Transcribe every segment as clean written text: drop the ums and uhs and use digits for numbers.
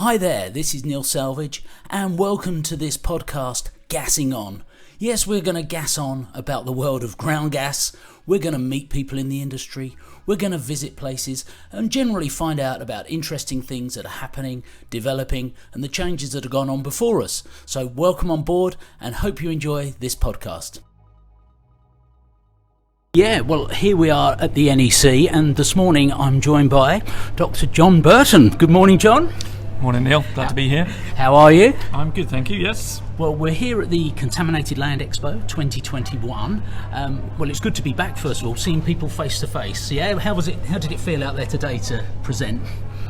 Hi there, this is Neil Salvage, and welcome to this podcast, Gassing On. Yes, we're going to gas on about the world of ground gas. We're going to meet people in the industry. We're going to visit places and generally find out about interesting things that are happening, developing, and the changes that have gone on before us. So welcome on board and hope you enjoy this podcast. Yeah, well, here we are at the NEC, and this morning I'm joined by Dr. Jon Burton. Good morning, John. Morning, Neil. Glad to be here. How are you? I'm good, thank you, yes. Well, we're here at the Contaminated Land Expo 2021. Well, it's good to be back, first of all, seeing people face to face. Yeah, how did it feel out there today to present?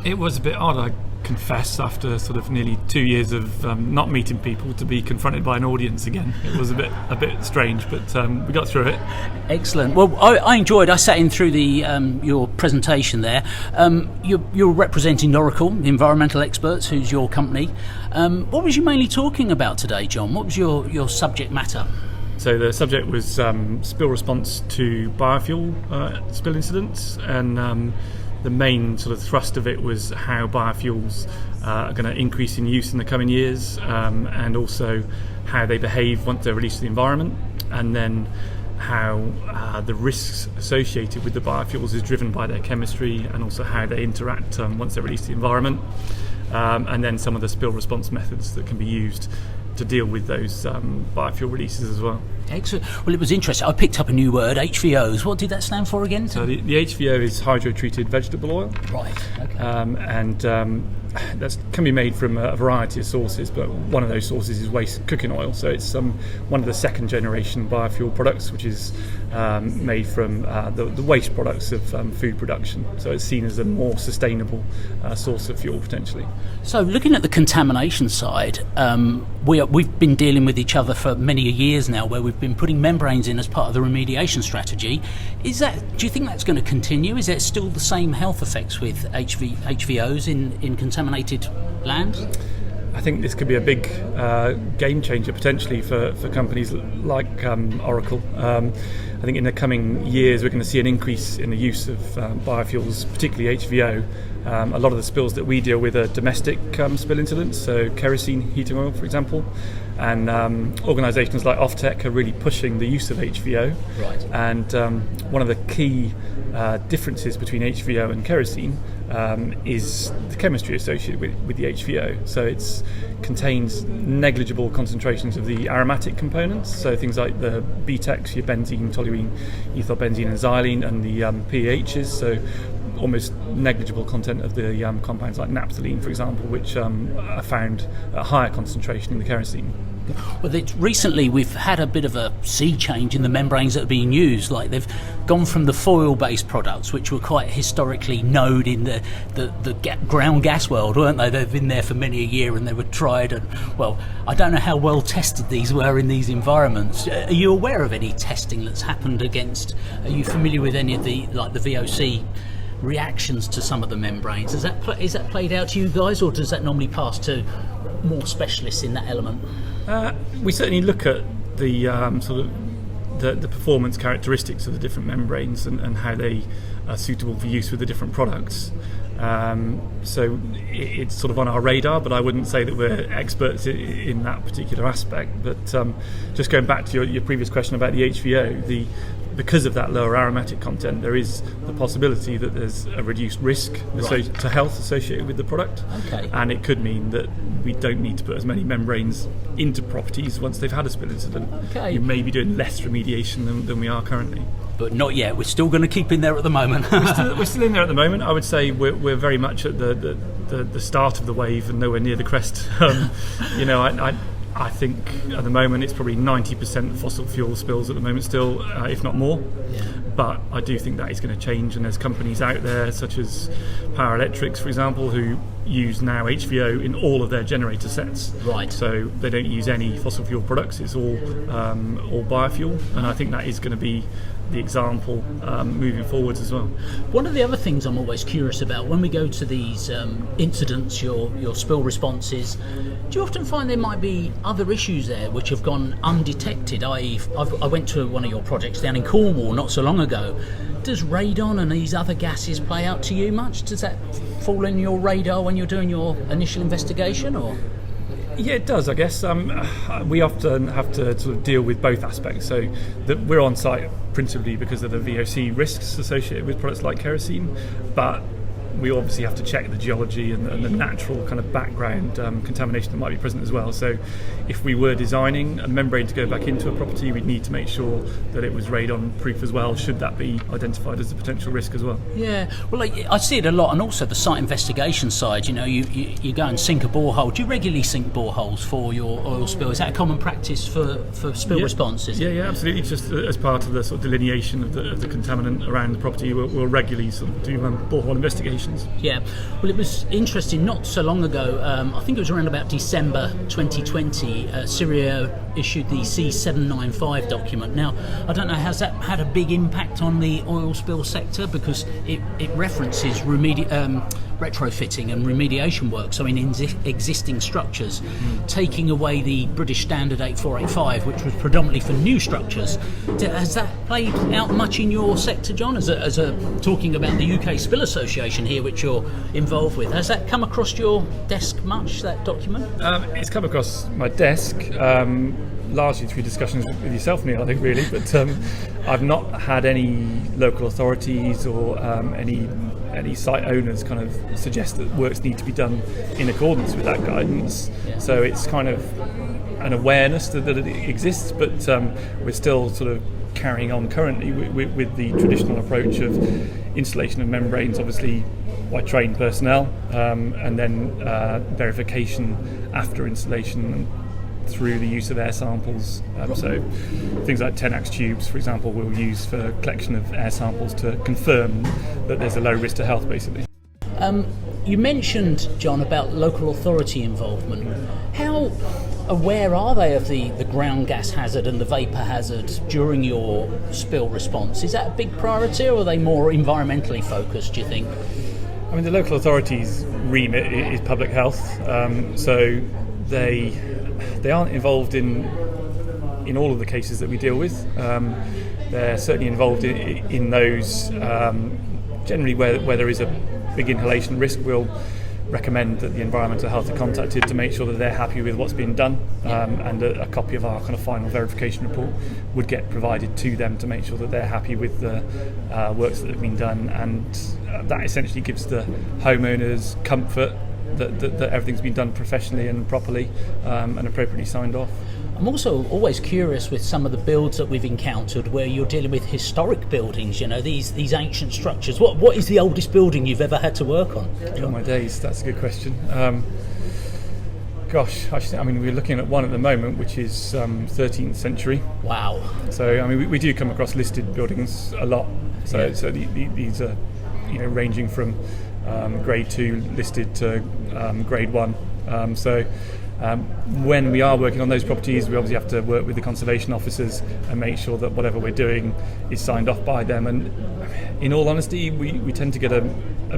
It was a bit odd, I confess, after sort of nearly 2 years of not meeting people, to be confronted by an audience again. It was a bit strange, but we got through it. Excellent. Well, I enjoyed. I sat in through your presentation there. You're representing Oracle, the environmental experts, who's your company. What was you mainly talking about today, John? What was your subject matter? So the subject was spill response to biofuel spill incidents, and the main sort of thrust of it was how biofuels are going to increase in use in the coming years, and also how they behave once they're released to the environment, and then how the risks associated with the biofuels is driven by their chemistry, and also how they interact once they're released to the environment, and then some of the spill response methods that can be used to deal with those biofuel releases as well. Excellent. Well, it was interesting. I picked up a new word, HVOs. What did that stand for again? So the HVO is hydro-treated vegetable oil. Right, okay. And that can be made from a variety of sources, but one of those sources is waste cooking oil. So it's one of the second generation biofuel products, which is made from the waste products of food production. So it's seen as a more sustainable source of fuel potentially. So looking at the contamination side, we've been dealing with each other for many years now, where we've been putting membranes in as part of the remediation strategy. Do you think that's going to continue? Is there still the same health effects with HVOs in contaminated land? I think this could be a big game changer potentially for companies like Oracle. I think in the coming years we're going to see an increase in the use of biofuels, particularly HVO. A lot of the spills that we deal with are domestic spill incidents, so kerosene heating oil, for example. And organisations like Offtech are really pushing the use of HVO. Right. And one of the key differences between HVO and kerosene is the chemistry associated with the HVO. So it contains negligible concentrations of the aromatic components, so things like the BTECs, your benzene, toluene, ethyl benzene and xylene, and the PAHs, so almost negligible content of the compounds like naphthalene, for example, which are found at a higher concentration in the kerosene. Well, recently we've had a bit of a sea change in the membranes that are being used. Like they've gone from the foil-based products, which were quite historically known in the ground gas world, weren't they? They've been there for many a year, and they were tried. And well, I don't know how well tested these were in these environments. Are you aware of any testing that's happened against? Are you familiar with any of the VOC reactions to some of the membranes? Is that played out to you guys, or does that normally pass to more specialists in that element? We certainly look at the sort of the performance characteristics of the different membranes and how they are suitable for use with the different products. So it's sort of on our radar, but I wouldn't say that we're experts in that particular aspect. But just going back to your previous question about the HVO, because of that lower aromatic content, there is the possibility that there's a reduced risk to health associated with the product. Okay. And it could mean that we don't need to put as many membranes into properties once they've had a spill incident. Okay. You may be doing less remediation than we are currently. But not yet. We're still going to keep in there at the moment. We're still in there at the moment. I would say we're very much at the start of the wave and nowhere near the crest. I think at the moment it's probably 90% fossil fuel spills at the moment still, if not more. Yeah. But I do think that is going to change, and there's companies out there such as Power Electrics, for example, who use now HVO in all of their generator sets. Right. So they don't use any fossil fuel products. It's all biofuel, and I think that is going to be the example moving forwards as well. One of the other things I'm always curious about when we go to these incidents, your spill responses, do you often find there might be other issues there which have gone undetected? I went to one of your projects down in Cornwall not so long ago. Does radon and these other gases play out to you much? Does that fall in your radar when you're doing your initial investigation, or? Yeah, it does, I guess. We often have to sort of deal with both aspects. So we're on site principally because of the VOC risks associated with products like kerosene, but we obviously have to check the geology and the natural kind of background contamination that might be present as well. So if we were designing a membrane to go back into a property, we'd need to make sure that it was radon proof as well, should that be identified as a potential risk as well. Yeah, well, I see it a lot, and also the site investigation side. You go and sink a borehole. Do you regularly sink boreholes for your oil spill? Is that a common practice for spill response? Yeah, absolutely. Just as part of the sort of delineation of the contaminant around the property, we'll regularly sort of do borehole investigations. Yeah, well, it was interesting. Not so long ago, I think it was around about December 2020, Syria issued the C795 document. Now, I don't know, has that had a big impact on the oil spill sector? Because it references retrofitting and remediation work, so in existing structures, taking away the British Standard 8485, which was predominantly for new structures. Has that played out much in your sector, John, as a talking about the UK Spill Association here, which you're involved with? Has that come across your desk much, that document? It's come across my desk, largely through discussions with yourself, Neil, I think, really, but I've not had any local authorities or any site owners kind of suggest that works need to be done in accordance with that guidance. Yeah. So it's kind of an awareness that it exists, but we're still sort of carrying on currently with the traditional approach of installation of membranes, obviously by trained personnel, and then verification after installation through the use of air samples. So things like 10-ax tubes, for example, we'll use for collection of air samples to confirm that there's a low risk to health, basically. You mentioned, John, about local authority involvement. How aware are they of the ground gas hazard and the vapour hazard during your spill response? Is that a big priority, or are they more environmentally focused, do you think? I mean, the local authority's remit is public health, so they aren't involved in all of the cases that we deal with. They're certainly involved in those generally where there is a big inhalation risk. We'll recommend that the environmental health are contacted to make sure that they're happy with what's been done, and a copy of our kind of final verification report would get provided to them to make sure that they're happy with the works that have been done, and that essentially gives the homeowners comfort that everything's been done professionally and properly and appropriately signed off. I'm also always curious with some of the builds that we've encountered where you're dealing with historic buildings, these ancient structures. What is the oldest building you've ever had to work on? Oh my days, that's a good question. We're looking at one at the moment which is 13th century. Wow. So we do come across listed buildings a lot. So these are ranging from grade 2 listed to grade 1. When we are working on those properties, we obviously have to work with the conservation officers and make sure that whatever we're doing is signed off by them. And in all honesty, we tend to get a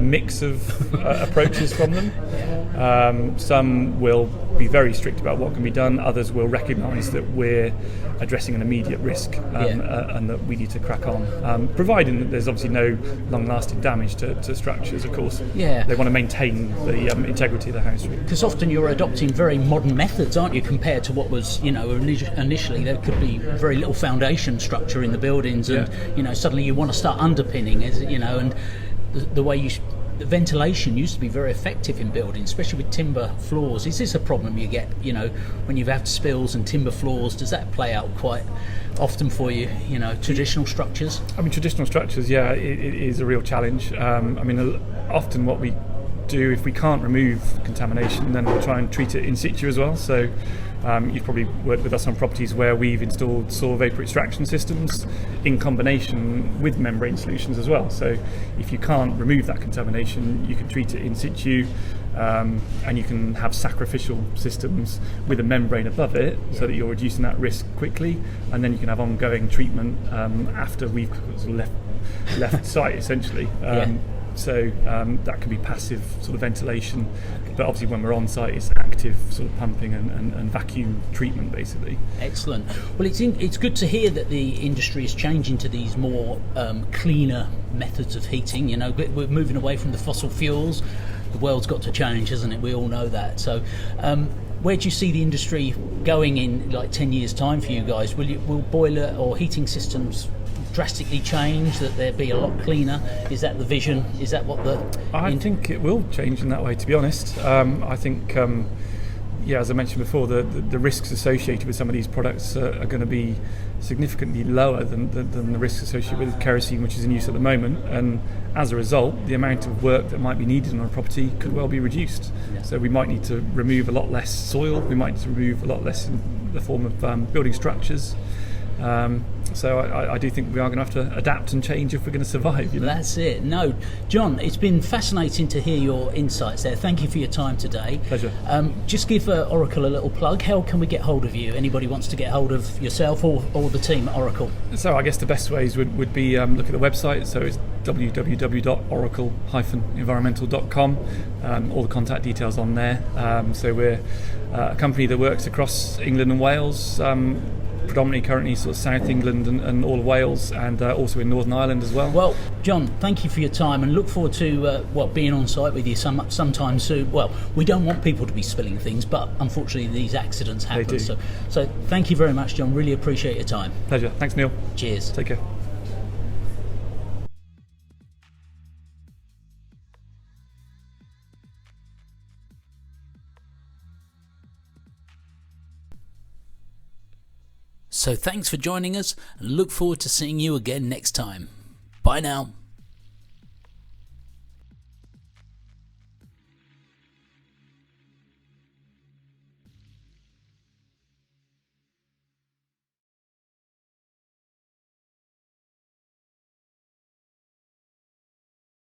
mix of approaches from them. Some will be very strict about what can be done. Others will recognise that we're addressing an immediate risk and that we need to crack on, providing that there's obviously no long-lasting damage to structures, of course. Yeah. They want to maintain the integrity of the house. Because often you're adopting very modern methods, aren't you, compared to what was, initially there could be very little foundation structure in the buildings, and suddenly you want to start underpinning, and the way the ventilation used to be very effective in buildings, especially with timber floors. Is this a problem you get, when you've had spills and timber floors? Does that play out quite often for you, traditional structures? Traditional structures, it is a real challenge. Often what we do, if we can't remove contamination, then we'll try and treat it in situ as well. So You've probably worked with us on properties where we've installed soil vapour extraction systems in combination with membrane solutions as well. So if you can't remove that contamination, you can treat it in situ, and you can have sacrificial systems with a membrane above it, so that you're reducing that risk quickly, and then you can have ongoing treatment after we've sort of left site essentially. So that can be passive sort of ventilation, but obviously when we're on site it's active sort of pumping and vacuum treatment basically. Excellent. Well, it's good to hear that the industry is changing to these more cleaner methods of heating. You know, we're moving away from the fossil fuels. The world's got to change, hasn't it? We all know that. So where do you see the industry going in like 10 years time for you guys? Will boiler or heating systems drastically change, that they'll be a lot cleaner? Is that the vision? Is that what I think it will change in that way, to be honest. I think as I mentioned before, the risks associated with some of these products are going to be significantly lower than the risks associated with kerosene, which is in use at the moment, and as a result the amount of work that might be needed on a property could well be reduced. So we might need to remove a lot less soil, we might need to remove a lot less in the form of building structures. So I do think we are going to have to adapt and change if we're going to survive. You know? That's it. No, John, it's been fascinating to hear your insights there. Thank you for your time today. Pleasure. Just give Oracle a little plug. How can we get hold of you? Anybody wants to get hold of yourself or the team at Oracle? So I guess the best ways would be look at the website. So it's www.oracle-environmental.com. All the contact details on there. So we're a company that works across England and Wales, predominantly currently sort of South England and all of Wales, and also in Northern Ireland as well. Well, John, thank you for your time, and look forward to being on site with you sometime soon. Well, we don't want people to be spilling things, but unfortunately these accidents happen. They do. So thank you very much, John. Really appreciate your time. Pleasure. Thanks, Neil. Cheers. Take care. So thanks for joining us, and look forward to seeing you again next time. Bye now.